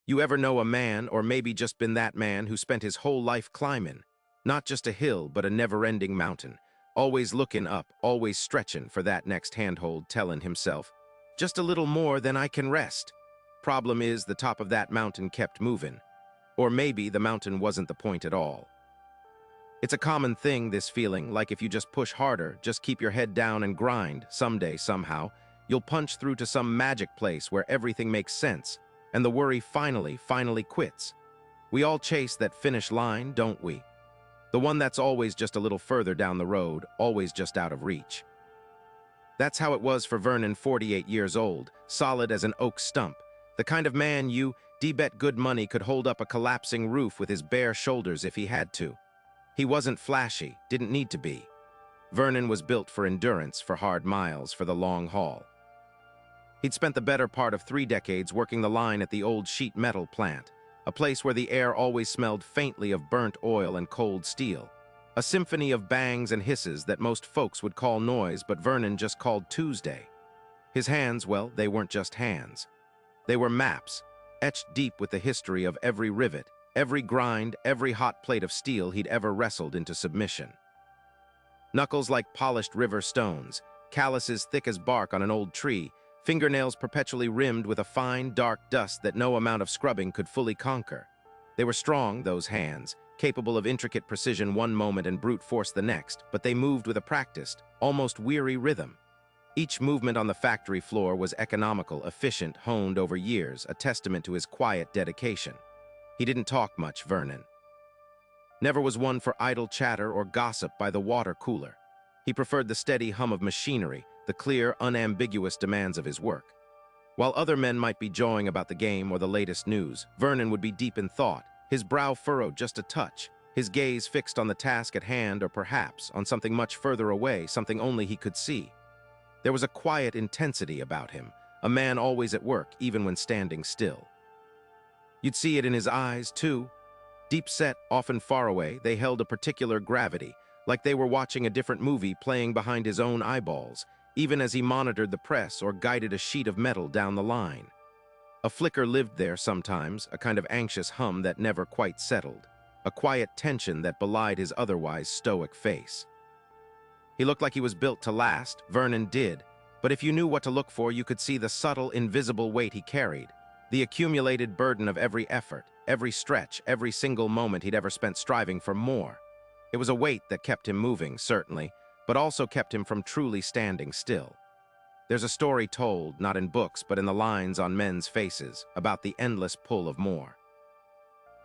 You ever know a man, or maybe just been that man, who spent his whole life climbing? Not just a hill, but a never-ending mountain. Always looking up, always stretching for that next handhold, telling himself, just a little more than I can rest. Problem is, the top of that mountain kept moving. Or maybe the mountain wasn't the point at all. It's a common thing, this feeling, like if you just push harder, just keep your head down and grind, someday, somehow, you'll punch through to some magic place where everything makes sense, and the worry finally quits. We all chase that finish line, don't we? The one that's always just a little further down the road, always just out of reach. That's how it was for Vernon, 48 years old, solid as an oak stump, the kind of man you bet good money could hold up a collapsing roof with his bare shoulders if he had to. He wasn't flashy, didn't need to be. Vernon was built for endurance, for hard miles, for the long haul. He'd spent the better part of 3 decades working the line at the old sheet metal plant, a place where the air always smelled faintly of burnt oil and cold steel. A symphony of bangs and hisses that most folks would call noise, but Vernon just called Tuesday. His hands, well, they weren't just hands. They were maps, etched deep with the history of every rivet, every grind, every hot plate of steel he'd ever wrestled into submission. Knuckles like polished river stones, calluses thick as bark on an old tree, fingernails perpetually rimmed with a fine, dark dust that no amount of scrubbing could fully conquer. They were strong, those hands, capable of intricate precision one moment and brute force the next, but they moved with a practiced, almost weary rhythm. Each movement on the factory floor was economical, efficient, honed over years, a testament to his quiet dedication. He didn't talk much, Vernon. Never was one for idle chatter or gossip by the water cooler. He preferred the steady hum of machinery, the clear, unambiguous demands of his work. While other men might be jawing about the game or the latest news, Vernon would be deep in thought, his brow furrowed just a touch, his gaze fixed on the task at hand, or perhaps on something much further away, something only he could see. There was a quiet intensity about him, a man always at work, even when standing still. You'd see it in his eyes, too. Deep set, often far away, they held a particular gravity, like they were watching a different movie playing behind his own eyeballs, even as he monitored the press or guided a sheet of metal down the line. A flicker lived there sometimes, a kind of anxious hum that never quite settled, a quiet tension that belied his otherwise stoic face. He looked like he was built to last, Vernon did, but if you knew what to look for, you could see the subtle, invisible weight he carried, the accumulated burden of every effort, every stretch, every single moment he'd ever spent striving for more. It was a weight that kept him moving, certainly, but also kept him from truly standing still. There's a story told, not in books, but in the lines on men's faces, about the endless pull of more.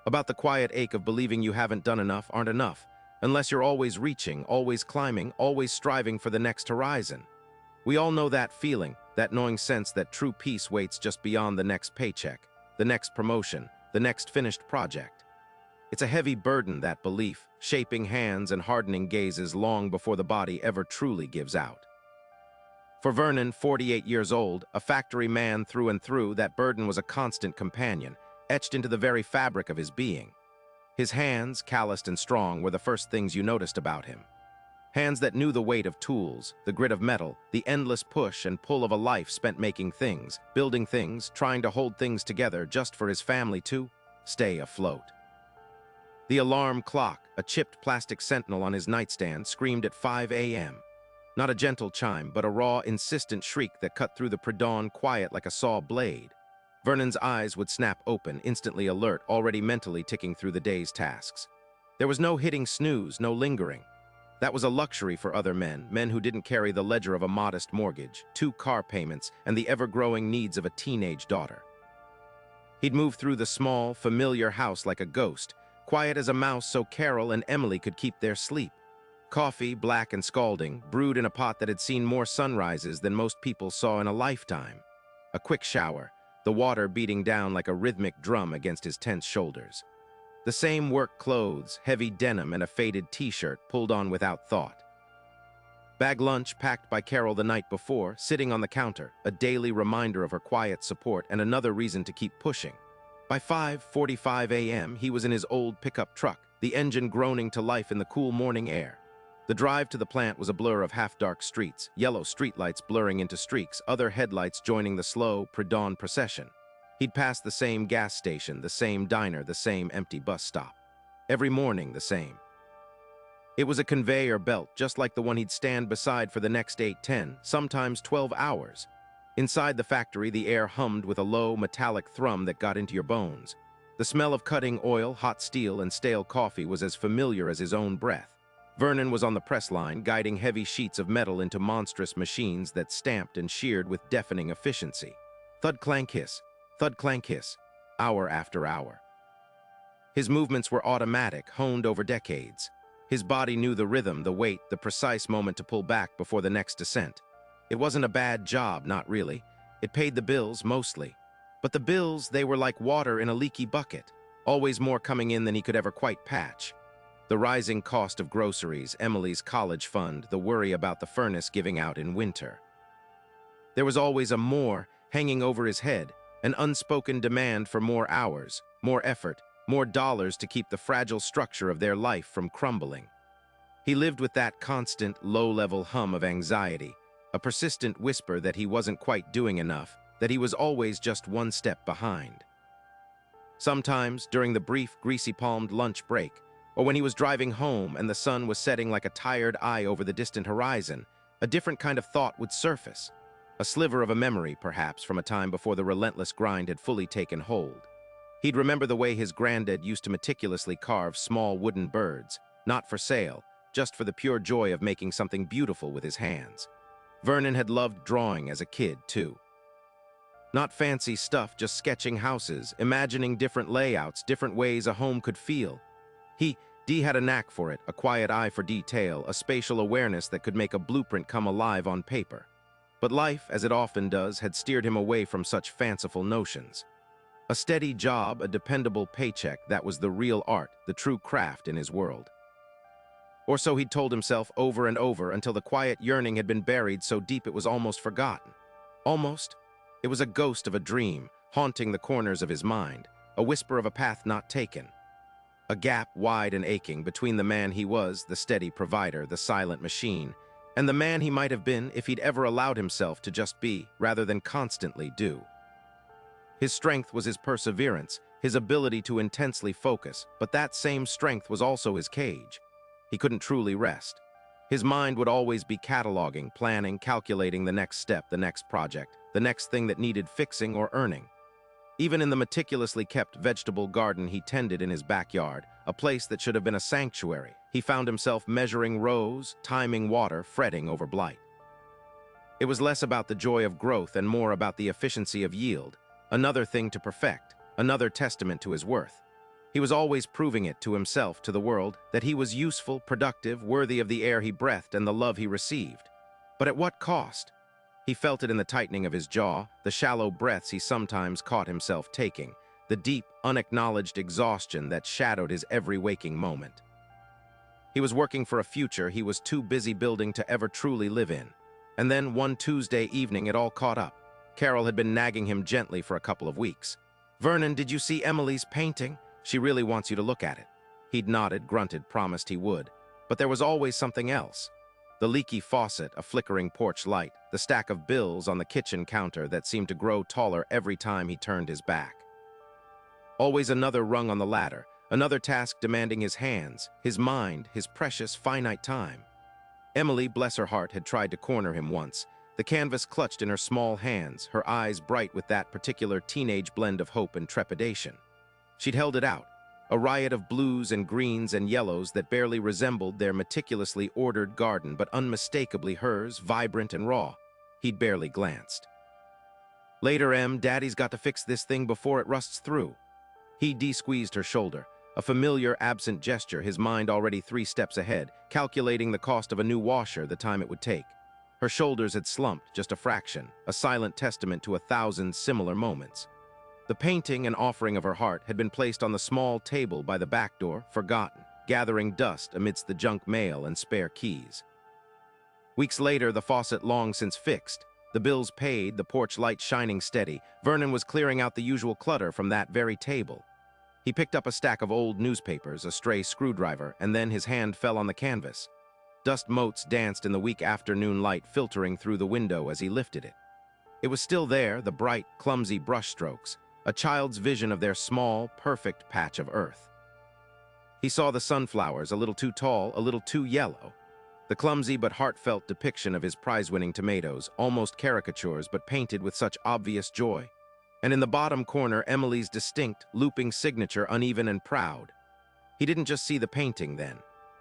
About the quiet ache of believing you haven't done enough, aren't enough, unless you're always reaching, always climbing, always striving for the next horizon. We all know that feeling, that gnawing sense that true peace waits just beyond the next paycheck, the next promotion, the next finished project. It's a heavy burden, that belief, shaping hands and hardening gazes long before the body ever truly gives out. For Vernon, 48 years old, a factory man through and through, that burden was a constant companion, etched into the very fabric of his being. His hands, calloused and strong, were the first things you noticed about him. Hands that knew the weight of tools, the grit of metal, the endless push and pull of a life spent making things, building things, trying to hold things together just for his family to stay afloat. The alarm clock, a chipped plastic sentinel on his nightstand, screamed at 5 a.m. Not a gentle chime, but a raw, insistent shriek that cut through the pre-dawn quiet like a saw blade. Vernon's eyes would snap open, instantly alert, already mentally ticking through the day's tasks. There was no hitting snooze, no lingering. That was a luxury for other men, men who didn't carry the ledger of a modest mortgage, 2 car payments, and the ever-growing needs of a teenage daughter. He'd move through the small, familiar house like a ghost, quiet as a mouse so Carol and Emily could keep their sleep. Coffee, black and scalding, brewed in a pot that had seen more sunrises than most people saw in a lifetime. A quick shower, the water beating down like a rhythmic drum against his tense shoulders. The same work clothes, heavy denim and a faded t-shirt pulled on without thought. Bag lunch packed by Carol the night before, sitting on the counter, a daily reminder of her quiet support and another reason to keep pushing. By 5:45 a.m., he was in his old pickup truck, the engine groaning to life in the cool morning air. The drive to the plant was a blur of half-dark streets, yellow streetlights blurring into streaks, other headlights joining the slow, pre-dawn procession. He'd pass the same gas station, the same diner, the same empty bus stop. Every morning, the same. It was a conveyor belt, just like the one he'd stand beside for the next 8, 10, sometimes 12 hours. Inside the factory, the air hummed with a low, metallic thrum that got into your bones. The smell of cutting oil, hot steel, and stale coffee was as familiar as his own breath. Vernon was on the press line, guiding heavy sheets of metal into monstrous machines that stamped and sheared with deafening efficiency. Thud-clank hiss, thud-clank hiss, hour after hour. His movements were automatic, honed over decades. His body knew the rhythm, the weight, the precise moment to pull back before the next descent. It wasn't a bad job, not really. It paid the bills, mostly. But the bills, they were like water in a leaky bucket, always more coming in than he could ever quite patch. The rising cost of groceries, Emily's college fund, the worry about the furnace giving out in winter. There was always a more hanging over his head, an unspoken demand for more hours, more effort, more dollars to keep the fragile structure of their life from crumbling. He lived with that constant, low-level hum of anxiety, a persistent whisper that he wasn't quite doing enough, that he was always just one step behind. Sometimes, during the brief, greasy-palmed lunch break, or when he was driving home and the sun was setting like a tired eye over the distant horizon, a different kind of thought would surface, a sliver of a memory, perhaps, from a time before the relentless grind had fully taken hold. He'd remember the way his granddad used to meticulously carve small wooden birds, not for sale, just for the pure joy of making something beautiful with his hands. Vernon had loved drawing as a kid, too. Not fancy stuff, just sketching houses, imagining different layouts, different ways a home could feel. D had a knack for it, a quiet eye for detail, a spatial awareness that could make a blueprint come alive on paper. But life, as it often does, had steered him away from such fanciful notions. A steady job, a dependable paycheck, that was the real art, the true craft in his world. Or so he'd told himself over and over until the quiet yearning had been buried so deep it was almost forgotten. Almost. It was a ghost of a dream, haunting the corners of his mind, a whisper of a path not taken. A gap wide and aching between the man he was, the steady provider, the silent machine, and the man he might have been if he'd ever allowed himself to just be, rather than constantly do. His strength was his perseverance, his ability to intensely focus, but that same strength was also his cage. He couldn't truly rest. His mind would always be cataloging, planning, calculating the next step, the next project, the next thing that needed fixing or earning. Even in the meticulously kept vegetable garden he tended in his backyard, a place that should have been a sanctuary, he found himself measuring rows, timing water, fretting over blight. It was less about the joy of growth and more about the efficiency of yield, another thing to perfect, another testament to his worth. He was always proving it to himself, to the world, that he was useful, productive, worthy of the air he breathed and the love he received. But at what cost? He felt it in the tightening of his jaw, the shallow breaths he sometimes caught himself taking, the deep, unacknowledged exhaustion that shadowed his every waking moment. He was working for a future he was too busy building to ever truly live in. And then, one Tuesday evening, it all caught up. Carol had been nagging him gently for a couple of weeks. "Vernon, did you see Emily's painting? She really wants you to look at it." He'd nodded, grunted, promised he would. But there was always something else. The leaky faucet, a flickering porch light, the stack of bills on the kitchen counter that seemed to grow taller every time he turned his back. Always another rung on the ladder, another task demanding his hands, his mind, his precious, finite time. Emily, bless her heart, had tried to corner him once, the canvas clutched in her small hands, her eyes bright with that particular teenage blend of hope and trepidation. She'd held it out, a riot of blues and greens and yellows that barely resembled their meticulously ordered garden, but unmistakably hers, vibrant and raw. He'd barely glanced. "Later, Em, Daddy's got to fix this thing before it rusts through." He de-squeezed her shoulder, a familiar, absent gesture, his mind already 3 steps ahead, calculating the cost of a new washer, the time it would take. Her shoulders had slumped just a fraction, a silent testament to 1,000 similar moments. The painting, an offering of her heart, had been placed on the small table by the back door, forgotten, gathering dust amidst the junk mail and spare keys. Weeks later, the faucet long since fixed, the bills paid, the porch light shining steady, Vernon was clearing out the usual clutter from that very table. He picked up a stack of old newspapers, a stray screwdriver, and then his hand fell on the canvas. Dust motes danced in the weak afternoon light filtering through the window as he lifted it. It was still there, the bright, clumsy brushstrokes, a child's vision of their small, perfect patch of earth. He saw the sunflowers, a little too tall, a little too yellow. The clumsy but heartfelt depiction of his prize-winning tomatoes, almost caricatures but painted with such obvious joy. And in the bottom corner, Emily's distinct, looping signature, uneven and proud. He didn't just see the painting then.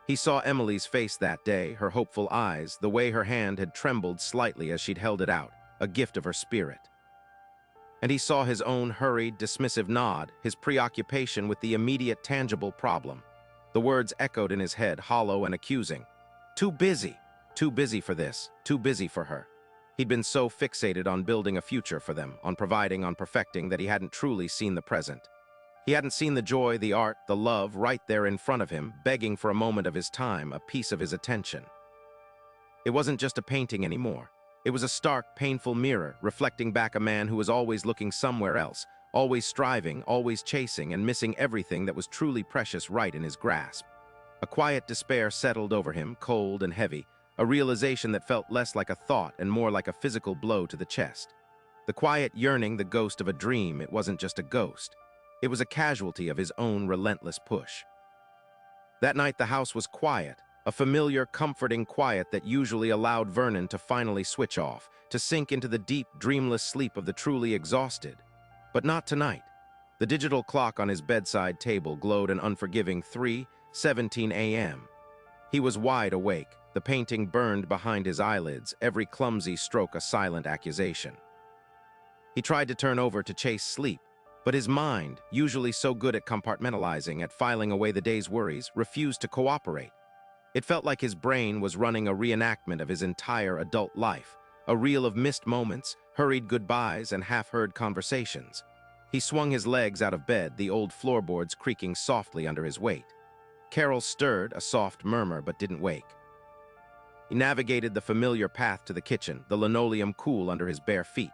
He saw Emily's face that day, her hopeful eyes, the way her hand had trembled slightly as she'd held it out, a gift of her spirit. And he saw his own hurried, dismissive nod, his preoccupation with the immediate, tangible problem. The words echoed in his head, hollow and accusing. Too busy for this, too busy for her. He'd been so fixated on building a future for them, on providing, on perfecting, that he hadn't truly seen the present. He hadn't seen the joy, the art, the love right there in front of him, begging for a moment of his time, a piece of his attention. It wasn't just a painting anymore. It was a stark, painful mirror, reflecting back a man who was always looking somewhere else, always striving, always chasing, and missing everything that was truly precious right in his grasp. A quiet despair settled over him, cold and heavy, a realization that felt less like a thought and more like a physical blow to the chest. The quiet yearning, the ghost of a dream, it wasn't just a ghost. It was a casualty of his own relentless push. That night the house was quiet, a familiar, comforting quiet that usually allowed Vernon to finally switch off, to sink into the deep, dreamless sleep of the truly exhausted. But not tonight. The digital clock on his bedside table glowed an unforgiving 3:17 a.m. He was wide awake, the painting burned behind his eyelids, every clumsy stroke a silent accusation. He tried to turn over to chase sleep, but his mind, usually so good at compartmentalizing, at filing away the day's worries, refused to cooperate. It felt like his brain was running a reenactment of his entire adult life, a reel of missed moments, hurried goodbyes, and half-heard conversations. He swung his legs out of bed, the old floorboards creaking softly under his weight. Carol stirred, a soft murmur, but didn't wake. He navigated the familiar path to the kitchen, the linoleum cool under his bare feet.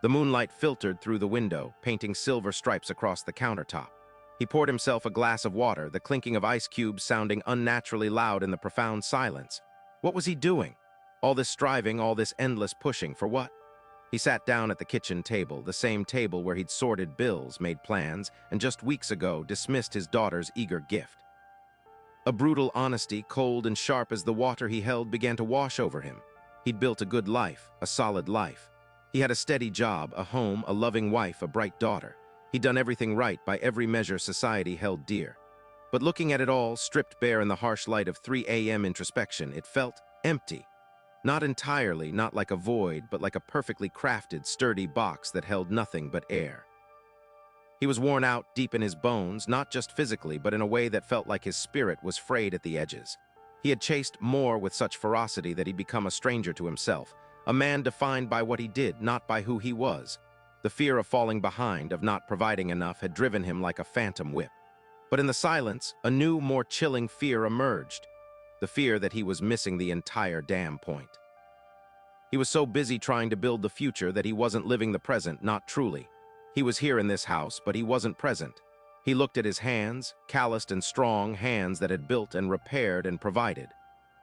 The moonlight filtered through the window, painting silver stripes across the countertop. He poured himself a glass of water, the clinking of ice cubes sounding unnaturally loud in the profound silence. What was he doing? All this striving, all this endless pushing, for what? He sat down at the kitchen table, the same table where he'd sorted bills, made plans, and just weeks ago dismissed his daughter's eager gift. A brutal honesty, cold and sharp as the water he held, began to wash over him. He'd built a good life, a solid life. He had a steady job, a home, a loving wife, a bright daughter. He'd done everything right by every measure society held dear. But looking at it all, stripped bare in the harsh light of 3 a.m. introspection, it felt empty. Not entirely, not like a void, but like a perfectly crafted, sturdy box that held nothing but air. He was worn out deep in his bones, not just physically, but in a way that felt like his spirit was frayed at the edges. He had chased more with such ferocity that he'd become a stranger to himself, a man defined by what he did, not by who he was. The fear of falling behind, of not providing enough, had driven him like a phantom whip. But in the silence, a new, more chilling fear emerged. The fear that he was missing the entire damn point. He was so busy trying to build the future that he wasn't living the present, not truly. He was here in this house, but he wasn't present. He looked at his hands, calloused and strong hands that had built and repaired and provided.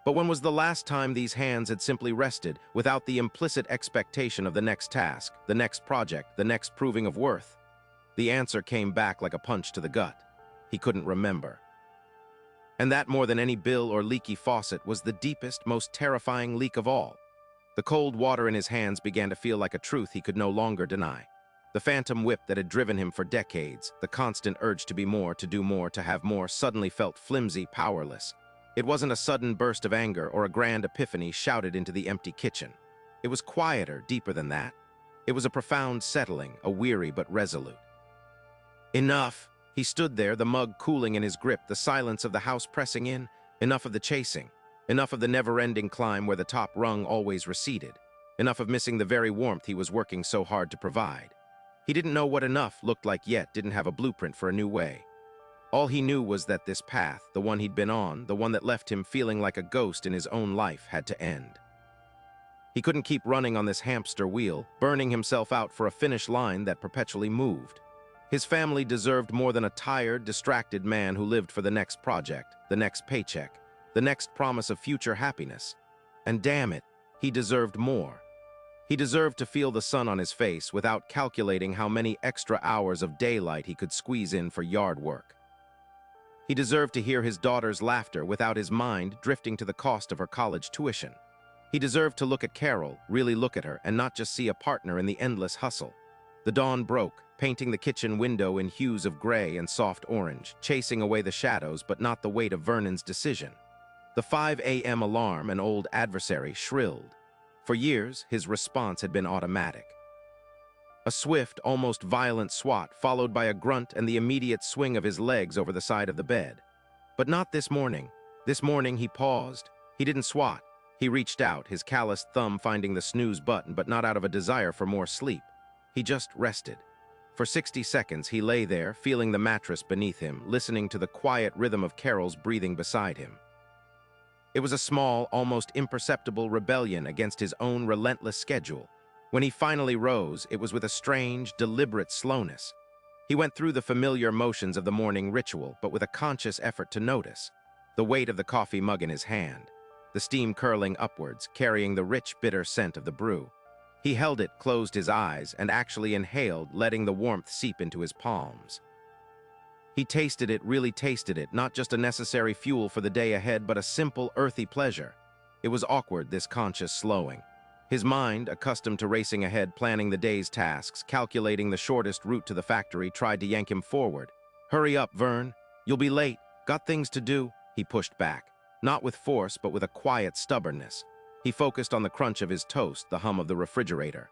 But when was the last time these hands had simply rested, without the implicit expectation of the next task, the next project, the next proving of worth? The answer came back like a punch to the gut. He couldn't remember. And that, more than any bill or leaky faucet, was the deepest, most terrifying leak of all. The cold water in his hands began to feel like a truth he could no longer deny. The phantom whip that had driven him for decades, the constant urge to be more, to do more, to have more, suddenly felt flimsy, powerless. It wasn't a sudden burst of anger or a grand epiphany shouted into the empty kitchen. It was quieter, deeper than that. It was a profound settling, a weary but resolute. Enough! He stood there, the mug cooling in his grip, the silence of the house pressing in. Enough of the chasing. Enough of the never-ending climb where the top rung always receded. Enough of missing the very warmth he was working so hard to provide. He didn't know what enough looked like yet, didn't have a blueprint for a new way. All he knew was that this path, the one he'd been on, the one that left him feeling like a ghost in his own life, had to end. He couldn't keep running on this hamster wheel, burning himself out for a finish line that perpetually moved. His family deserved more than a tired, distracted man who lived for the next project, the next paycheck, the next promise of future happiness. And damn it, he deserved more. He deserved to feel the sun on his face without calculating how many extra hours of daylight he could squeeze in for yard work. He deserved to hear his daughter's laughter without his mind drifting to the cost of her college tuition. He deserved to look at Carol, really look at her, and not just see a partner in the endless hustle. The dawn broke, painting the kitchen window in hues of gray and soft orange, chasing away the shadows but not the weight of Vernon's decision. The 5 a.m. alarm, an old adversary, shrilled. For years, his response had been automatic. A swift, almost violent swat, followed by a grunt and the immediate swing of his legs over the side of the bed. But not this morning. This morning, he paused. He didn't swat. He reached out, his calloused thumb finding the snooze button, but not out of a desire for more sleep. He just rested. For 60 seconds, he lay there, feeling the mattress beneath him, listening to the quiet rhythm of Carol's breathing beside him. It was a small, almost imperceptible rebellion against his own relentless schedule. When he finally rose, it was with a strange, deliberate slowness. He went through the familiar motions of the morning ritual, but with a conscious effort to notice. The weight of the coffee mug in his hand, the steam curling upwards, carrying the rich, bitter scent of the brew. He held it, closed his eyes, and actually inhaled, letting the warmth seep into his palms. He tasted it, really tasted it, not just a necessary fuel for the day ahead, but a simple, earthy pleasure. It was awkward, this conscious slowing. His mind, accustomed to racing ahead, planning the day's tasks, calculating the shortest route to the factory, tried to yank him forward. "Hurry up, Vern. You'll be late. Got things to do," he pushed back. Not with force, but with a quiet stubbornness. He focused on the crunch of his toast, the hum of the refrigerator.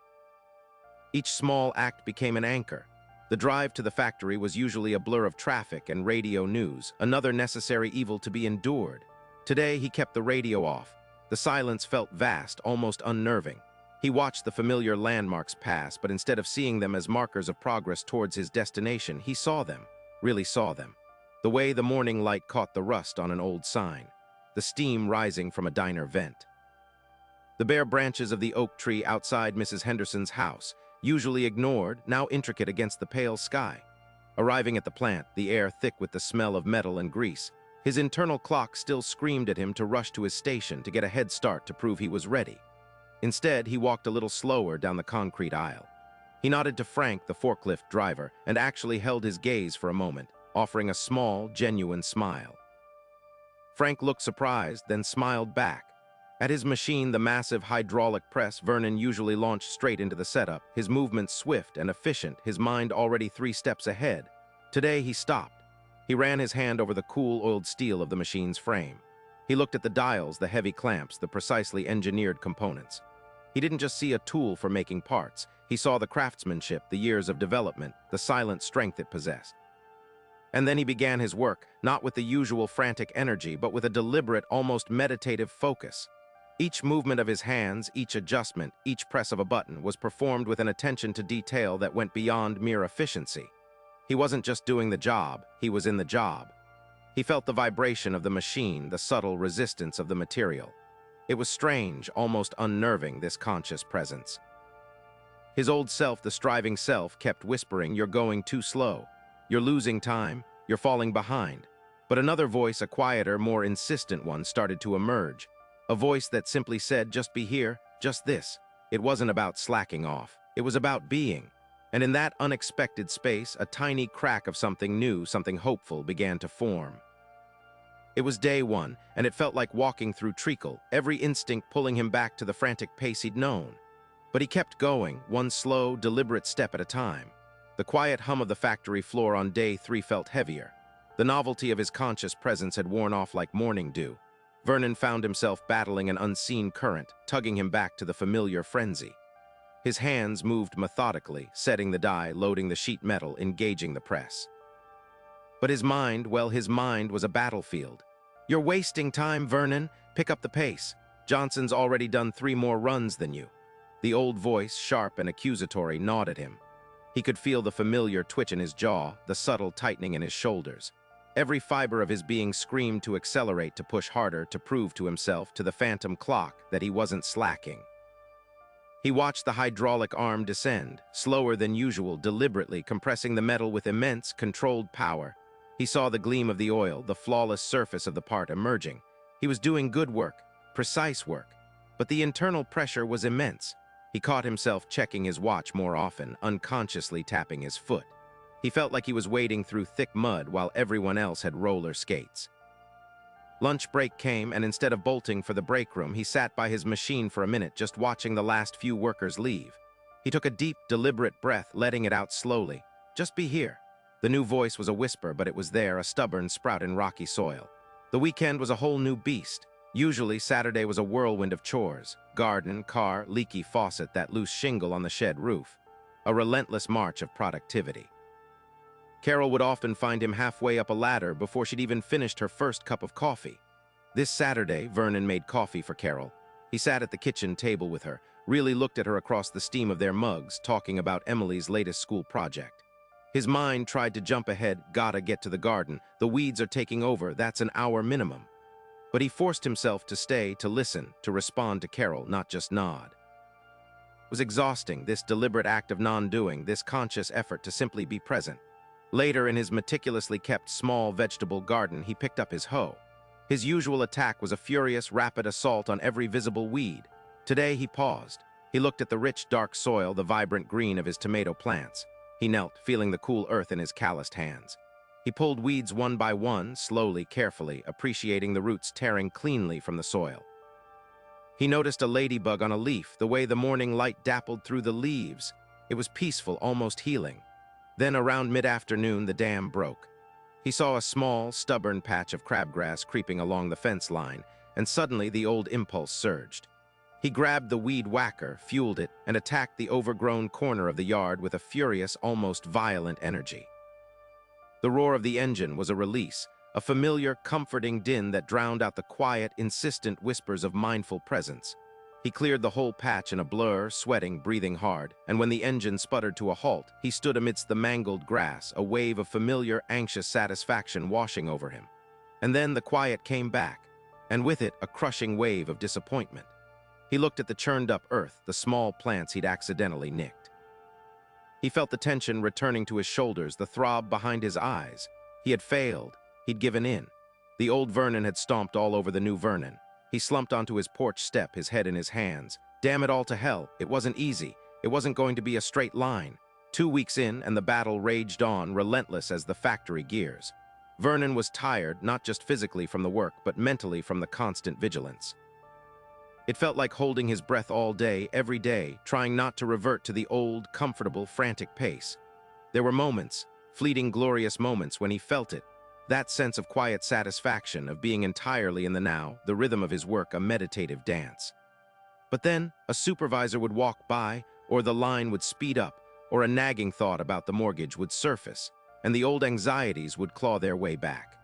Each small act became an anchor. The drive to the factory was usually a blur of traffic and radio news, another necessary evil to be endured. Today, he kept the radio off. The silence felt vast, almost unnerving. He watched the familiar landmarks pass, but instead of seeing them as markers of progress towards his destination, he saw them, really saw them. The way the morning light caught the rust on an old sign, the steam rising from a diner vent. The bare branches of the oak tree outside Mrs. Henderson's house, usually ignored, now intricate against the pale sky. Arriving at the plant, the air thick with the smell of metal and grease, his internal clock still screamed at him to rush to his station to get a head start to prove he was ready. Instead, he walked a little slower down the concrete aisle. He nodded to Frank, the forklift driver, and actually held his gaze for a moment, offering a small, genuine smile. Frank looked surprised, then smiled back. At his machine, the massive hydraulic press, Vernon usually launched straight into the setup, his movements swift and efficient, his mind already 3 steps ahead. Today, he stopped. He ran his hand over the cool, oiled steel of the machine's frame. He looked at the dials, the heavy clamps, the precisely engineered components. He didn't just see a tool for making parts. He saw the craftsmanship, the years of development, the silent strength it possessed. And then he began his work, not with the usual frantic energy, but with a deliberate, almost meditative focus. Each movement of his hands, each adjustment, each press of a button was performed with an attention to detail that went beyond mere efficiency. He wasn't just doing the job, he was in the job. He felt the vibration of the machine, the subtle resistance of the material. It was strange, almost unnerving, this conscious presence. His old self, the striving self, kept whispering, "You're going too slow. You're losing time. You're falling behind." But another voice, a quieter, more insistent one, started to emerge. A voice that simply said, "Just be here, just this." It wasn't about slacking off. It was about being. And in that unexpected space, a tiny crack of something new, something hopeful, began to form. It was day one, and it felt like walking through treacle, every instinct pulling him back to the frantic pace he'd known. But he kept going, one slow, deliberate step at a time. The quiet hum of the factory floor on day 3 felt heavier. The novelty of his conscious presence had worn off like morning dew. Vernon found himself battling an unseen current, tugging him back to the familiar frenzy. His hands moved methodically, setting the die, loading the sheet metal, engaging the press. But his mind, well, his mind was a battlefield. "You're wasting time, Vernon. Pick up the pace. Johnson's already done 3 more runs than you." The old voice, sharp and accusatory, gnawed at him. He could feel the familiar twitch in his jaw, the subtle tightening in his shoulders. Every fiber of his being screamed to accelerate, to push harder, to prove to himself, to the phantom clock, that he wasn't slacking. He watched the hydraulic arm descend, slower than usual, deliberately compressing the metal with immense, controlled power. He saw the gleam of the oil, the flawless surface of the part emerging. He was doing good work, precise work, but the internal pressure was immense. He caught himself checking his watch more often, unconsciously tapping his foot. He felt like he was wading through thick mud while everyone else had roller skates. Lunch break came, and instead of bolting for the break room, he sat by his machine for a minute, just watching the last few workers leave. He took a deep, deliberate breath, letting it out slowly. Just be here. The new voice was a whisper, but it was there, a stubborn sprout in rocky soil. The weekend was a whole new beast. Usually, Saturday was a whirlwind of chores. Garden, car, leaky faucet, that loose shingle on the shed roof. A relentless march of productivity. Carol would often find him halfway up a ladder before she'd even finished her first cup of coffee. This Saturday, Vernon made coffee for Carol. He sat at the kitchen table with her, really looked at her across the steam of their mugs, talking about Emily's latest school project. His mind tried to jump ahead, gotta get to the garden. The weeds are taking over, that's an hour minimum. But he forced himself to stay, to listen, to respond to Carol, not just nod. It was exhausting, this deliberate act of non-doing, this conscious effort to simply be present. Later, in his meticulously kept small vegetable garden, he picked up his hoe. His usual attack was a furious, rapid assault on every visible weed. Today, he paused. He looked at the rich, dark soil, the vibrant green of his tomato plants. He knelt, feeling the cool earth in his calloused hands. He pulled weeds one by one, slowly, carefully, appreciating the roots tearing cleanly from the soil. He noticed a ladybug on a leaf, the way the morning light dappled through the leaves. It was peaceful, almost healing. Then, around mid-afternoon, the dam broke. He saw a small, stubborn patch of crabgrass creeping along the fence line, and suddenly the old impulse surged. He grabbed the weed whacker, fueled it, and attacked the overgrown corner of the yard with a furious, almost violent energy. The roar of the engine was a release, a familiar, comforting din that drowned out the quiet, insistent whispers of mindful presence. He cleared the whole patch in a blur, sweating, breathing hard, and when the engine sputtered to a halt, he stood amidst the mangled grass, a wave of familiar, anxious satisfaction washing over him. And then the quiet came back, and with it a crushing wave of disappointment. He looked at the churned-up earth, the small plants he'd accidentally nicked. He felt the tension returning to his shoulders, the throb behind his eyes. He had failed. He'd given in. The old Vernon had stomped all over the new Vernon. He slumped onto his porch step, his head in his hands. Damn it all to hell. It wasn't easy. It wasn't going to be a straight line. 2 weeks in, and the battle raged on, relentless as the factory gears. Vernon was tired, not just physically from the work, but mentally from the constant vigilance. It felt like holding his breath all day, every day, trying not to revert to the old, comfortable, frantic pace. There were moments, fleeting, glorious moments, when he felt it. That sense of quiet satisfaction, of being entirely in the now, the rhythm of his work, a meditative dance. But then, a supervisor would walk by, or the line would speed up, or a nagging thought about the mortgage would surface, and the old anxieties would claw their way back.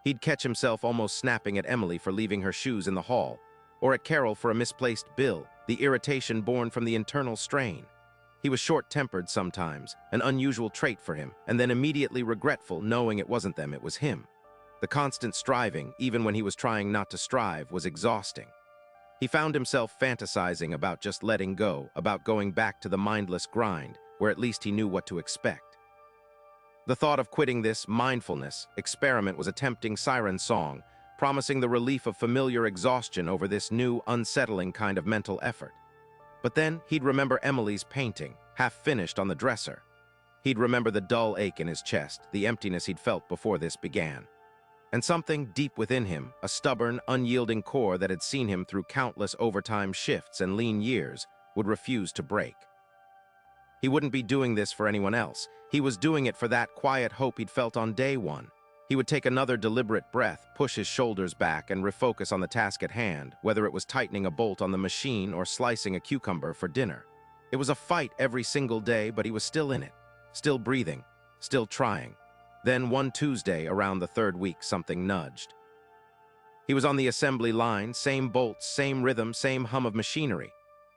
He'd catch himself almost snapping at Emily for leaving her shoes in the hall, or at Carol for a misplaced bill, the irritation born from the internal strain. He was short-tempered sometimes, an unusual trait for him, and then immediately regretful, knowing it wasn't them, it was him. The constant striving, even when he was trying not to strive, was exhausting. He found himself fantasizing about just letting go, about going back to the mindless grind, where at least he knew what to expect. The thought of quitting this mindfulness experiment was a tempting siren song, promising the relief of familiar exhaustion over this new, unsettling kind of mental effort. But then he'd remember Emily's painting, half-finished on the dresser. He'd remember the dull ache in his chest, the emptiness he'd felt before this began. And something deep within him, a stubborn, unyielding core that had seen him through countless overtime shifts and lean years, would refuse to break. He wouldn't be doing this for anyone else. He was doing it for that quiet hope he'd felt on day one. He would take another deliberate breath, push his shoulders back, and refocus on the task at hand, whether it was tightening a bolt on the machine or slicing a cucumber for dinner. It was a fight every single day, but he was still in it, still breathing, still trying. Then one Tuesday, around the third week, something nudged. He was on the assembly line, same bolts, same rhythm, same hum of machinery.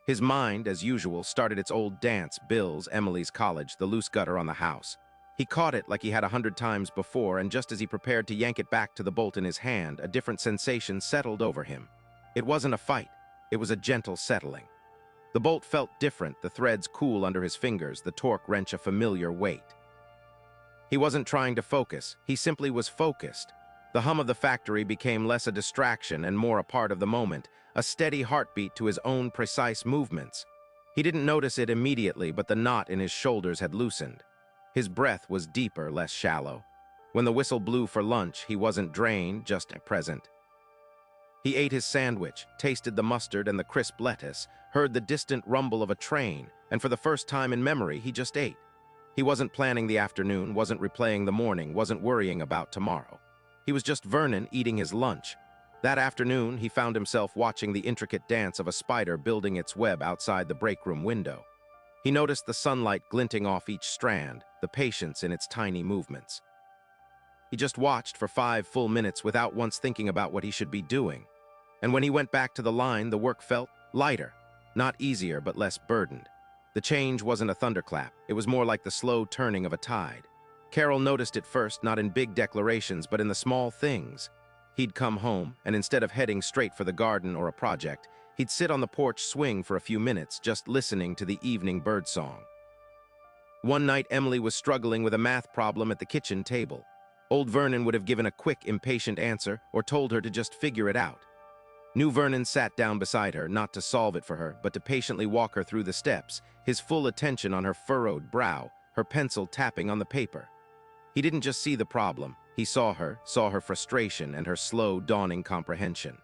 His mind, as usual, started its old dance, bills, Emily's college, the loose gutter on the house. He caught it like he had 100 times before, and just as he prepared to yank it back to the bolt in his hand, a different sensation settled over him. It wasn't a fight. It was a gentle settling. The bolt felt different, the threads cool under his fingers, the torque wrench a familiar weight. He wasn't trying to focus. He simply was focused. The hum of the factory became less a distraction and more a part of the moment, a steady heartbeat to his own precise movements. He didn't notice it immediately, but the knot in his shoulders had loosened. His breath was deeper, less shallow. When the whistle blew for lunch, he wasn't drained, just present. He ate his sandwich, tasted the mustard and the crisp lettuce, heard the distant rumble of a train, and for the first time in memory, he just ate. He wasn't planning the afternoon, wasn't replaying the morning, wasn't worrying about tomorrow. He was just Vernon eating his lunch. That afternoon, he found himself watching the intricate dance of a spider building its web outside the break room window. He noticed the sunlight glinting off each strand, the patience in its tiny movements. He just watched for 5 full minutes without once thinking about what he should be doing. And when he went back to the line, the work felt lighter, not easier but less burdened. The change wasn't a thunderclap, it was more like the slow turning of a tide. Carol noticed it first, not in big declarations, but in the small things. He'd come home, and instead of heading straight for the garden or a project, he'd sit on the porch swing for a few minutes, just listening to the evening birdsong. One night, Emily was struggling with a math problem at the kitchen table. Old Vernon would have given a quick, impatient answer or told her to just figure it out. New Vernon sat down beside her, not to solve it for her, but to patiently walk her through the steps, his full attention on her furrowed brow, her pencil tapping on the paper. He didn't just see the problem, he saw her frustration and her slow, dawning comprehension.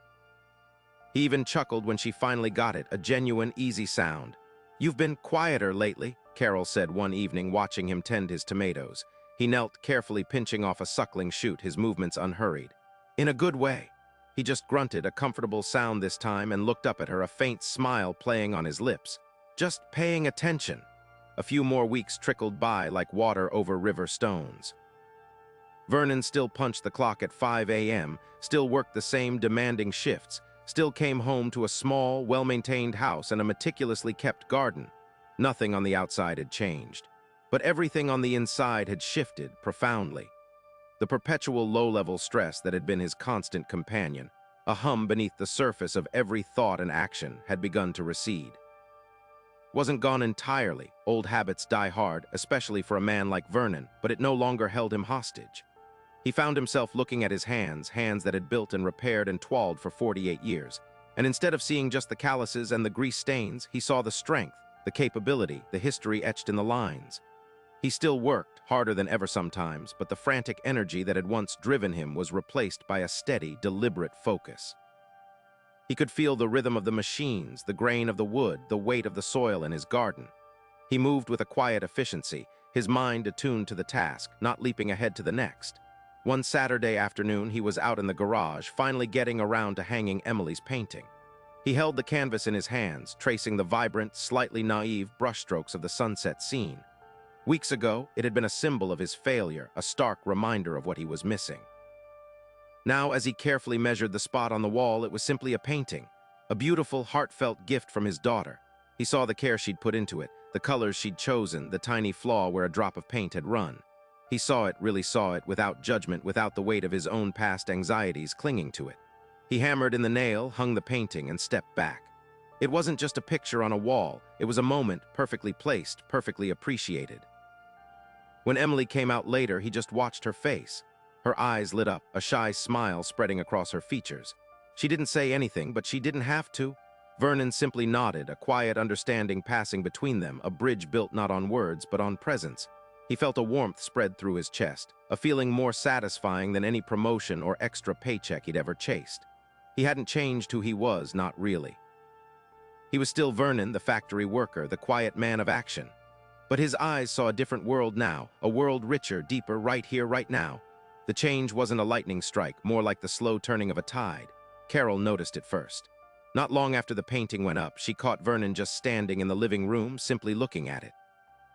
He even chuckled when she finally got it, a genuine, easy sound. "You've been quieter lately," Carol said one evening, watching him tend his tomatoes. He knelt, carefully pinching off a suckling shoot, his movements unhurried. "In a good way." He just grunted, a comfortable sound this time, and looked up at her, a faint smile playing on his lips. Just paying attention. A few more weeks trickled by like water over river stones. Vernon still punched the clock at 5 a.m., still worked the same demanding shifts, still came home to a small, well-maintained house and a meticulously kept garden. Nothing on the outside had changed, but everything on the inside had shifted profoundly. The perpetual low-level stress that had been his constant companion, a hum beneath the surface of every thought and action, had begun to recede. Wasn't gone entirely. Old habits die hard, especially for a man like Vernon, but it no longer held him hostage. He found himself looking at his hands that had built and repaired and toiled for 48 years. And instead of seeing just the calluses and the grease stains, he saw the strength, the capability, the history etched in the lines. He still worked, harder than ever sometimes, but the frantic energy that had once driven him was replaced by a steady, deliberate focus. He could feel the rhythm of the machines, the grain of the wood, the weight of the soil in his garden. He moved with a quiet efficiency, his mind attuned to the task, not leaping ahead to the next. One Saturday afternoon, he was out in the garage, finally getting around to hanging Emily's painting. He held the canvas in his hands, tracing the vibrant, slightly naive brushstrokes of the sunset scene. Weeks ago, it had been a symbol of his failure, a stark reminder of what he was missing. Now, as he carefully measured the spot on the wall, it was simply a painting, a beautiful, heartfelt gift from his daughter. He saw the care she'd put into it, the colors she'd chosen, the tiny flaw where a drop of paint had run. He saw it, really saw it, without judgment, without the weight of his own past anxieties clinging to it. He hammered in the nail, hung the painting, and stepped back. It wasn't just a picture on a wall, it was a moment, perfectly placed, perfectly appreciated. When Emily came out later, he just watched her face. Her eyes lit up, a shy smile spreading across her features. She didn't say anything, but she didn't have to. Vernon simply nodded, a quiet understanding passing between them, a bridge built not on words, but on presence. He felt a warmth spread through his chest, a feeling more satisfying than any promotion or extra paycheck he'd ever chased. He hadn't changed who he was, not really. He was still Vernon, the factory worker, the quiet man of action. But his eyes saw a different world now, a world richer, deeper, right here, right now. The change wasn't a lightning strike, more like the slow turning of a tide. Carol noticed it first. Not long after the painting went up, she caught Vernon just standing in the living room, simply looking at it.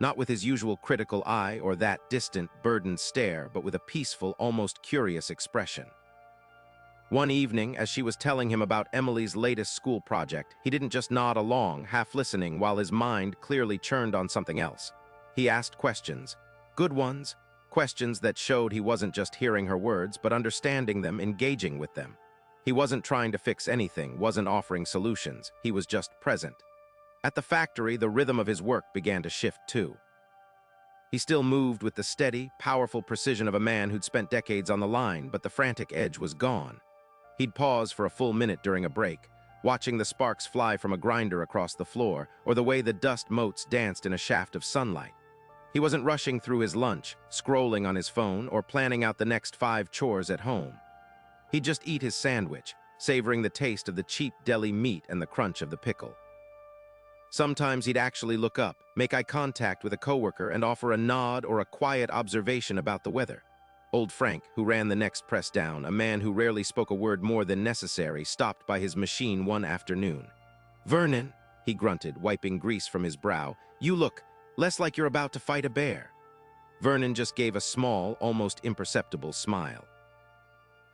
Not with his usual critical eye or that distant, burdened stare, but with a peaceful, almost curious expression. One evening, as she was telling him about Emily's latest school project, he didn't just nod along, half listening, while his mind clearly churned on something else. He asked questions. Good ones. Questions that showed he wasn't just hearing her words, but understanding them, engaging with them. He wasn't trying to fix anything, wasn't offering solutions. He was just present. At the factory, the rhythm of his work began to shift too. He still moved with the steady, powerful precision of a man who'd spent decades on the line, but the frantic edge was gone. He'd pause for a full minute during a break, watching the sparks fly from a grinder across the floor, or the way the dust motes danced in a shaft of sunlight. He wasn't rushing through his lunch, scrolling on his phone, or planning out the next 5 chores at home. He'd just eat his sandwich, savoring the taste of the cheap deli meat and the crunch of the pickle. Sometimes he'd actually look up, make eye contact with a coworker, and offer a nod or a quiet observation about the weather. Old Frank, who ran the next press down, a man who rarely spoke a word more than necessary, stopped by his machine one afternoon. "Vernon," he grunted, wiping grease from his brow, "you look less like you're about to fight a bear." Vernon just gave a small, almost imperceptible smile.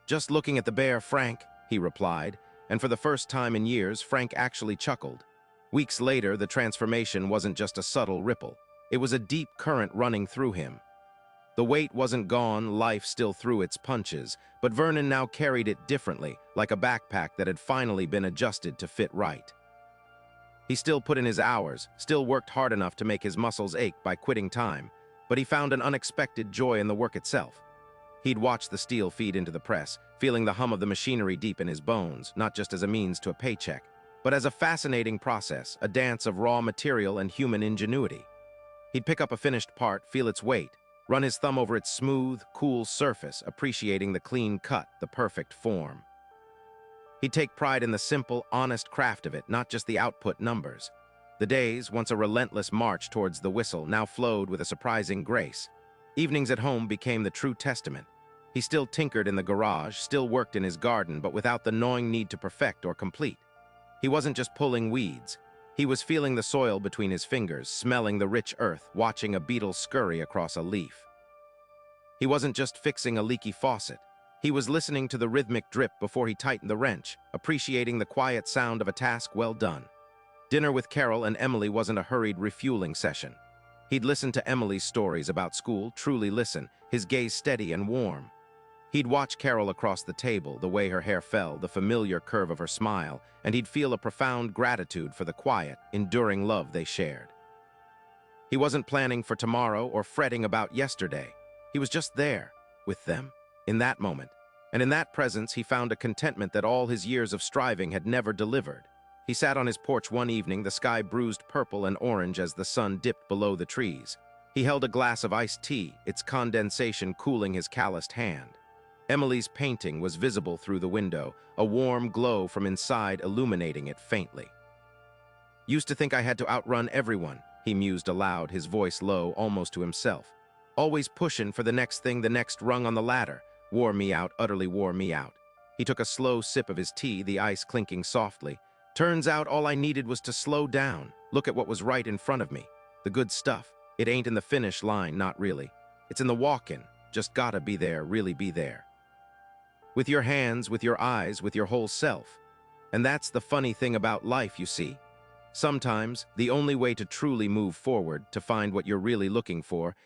"Just looking at the bear, Frank," he replied, and for the first time in years, Frank actually chuckled. Weeks later, the transformation wasn't just a subtle ripple. It was a deep current running through him. The weight wasn't gone, life still threw its punches, but Vernon now carried it differently, like a backpack that had finally been adjusted to fit right. He still put in his hours, still worked hard enough to make his muscles ache by quitting time, but he found an unexpected joy in the work itself. He'd watch the steel feed into the press, feeling the hum of the machinery deep in his bones, not just as a means to a paycheck, but as a fascinating process, a dance of raw material and human ingenuity. He'd pick up a finished part, feel its weight, run his thumb over its smooth, cool surface, appreciating the clean cut, the perfect form. He'd take pride in the simple, honest craft of it, not just the output numbers. The days, once a relentless march towards the whistle, now flowed with a surprising grace. Evenings at home became the true testament. He still tinkered in the garage, still worked in his garden, but without the gnawing need to perfect or complete. He wasn't just pulling weeds. He was feeling the soil between his fingers, smelling the rich earth, watching a beetle scurry across a leaf. He wasn't just fixing a leaky faucet. He was listening to the rhythmic drip before he tightened the wrench, appreciating the quiet sound of a task well done. Dinner with Carol and Emily wasn't a hurried refueling session. He'd listen to Emily's stories about school, truly listen, his gaze steady and warm. He'd watch Carol across the table, the way her hair fell, the familiar curve of her smile, and he'd feel a profound gratitude for the quiet, enduring love they shared. He wasn't planning for tomorrow or fretting about yesterday. He was just there, with them, in that moment. And in that presence, he found a contentment that all his years of striving had never delivered. He sat on his porch one evening, the sky bruised purple and orange as the sun dipped below the trees. He held a glass of iced tea, its condensation cooling his calloused hand. Emily's painting was visible through the window, a warm glow from inside illuminating it faintly. "Used to think I had to outrun everyone," he mused aloud, his voice low, almost to himself. "Always pushing for the next thing, the next rung on the ladder. Wore me out, utterly wore me out." He took a slow sip of his tea, the ice clinking softly. "Turns out all I needed was to slow down, look at what was right in front of me. The good stuff. It ain't in the finish line, not really. It's in the walk-in. Just gotta be there, really be there. With your hands, with your eyes, with your whole self. And that's the funny thing about life, you see. Sometimes, the only way to truly move forward, to find what you're really looking for,